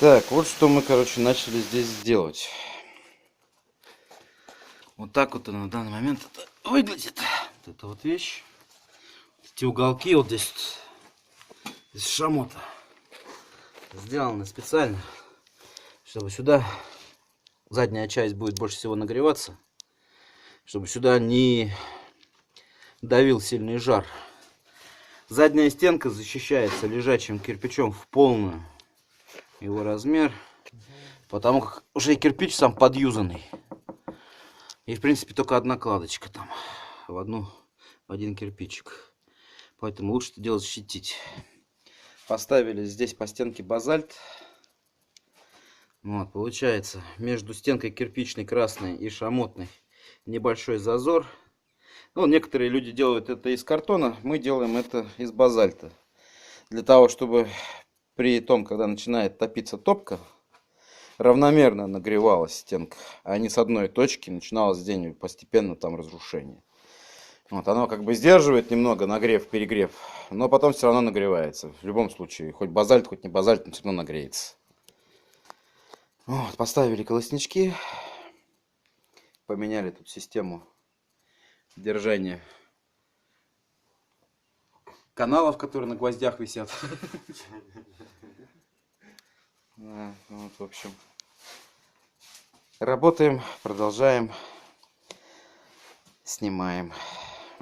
Так, вот что мы, короче, начали здесь делать. Вот так вот на данный момент это выглядит. Вот эта вот вещь. Эти уголки вот здесь из шамота сделаны специально, чтобы сюда задняя часть будет больше всего нагреваться, чтобы сюда не давил сильный жар. Задняя стенка защищается лежачим кирпичом в полную его размер, потому как уже и кирпич сам подюзанный. И в принципе только одна кладочка там в один кирпичик. Поэтому лучше это дело защитить. Поставили здесь по стенке базальт. Вот, получается между стенкой кирпичной красной и шамотной небольшой зазор. Ну, некоторые люди делают это из картона, мы делаем это из базальта. Для того, чтобы при том, когда начинает топиться топка, равномерно нагревалась стенка, а не с одной точки начиналось где-нибудь постепенно там разрушение. Вот, оно как бы сдерживает немного нагрев, перегрев, но потом все равно нагревается. В любом случае, хоть базальт, хоть не базальт, но все равно нагреется. Вот, поставили колоснички, поменяли тут систему держания каналов, которые на гвоздях висят. Вот, в общем, работаем, продолжаем, снимаем.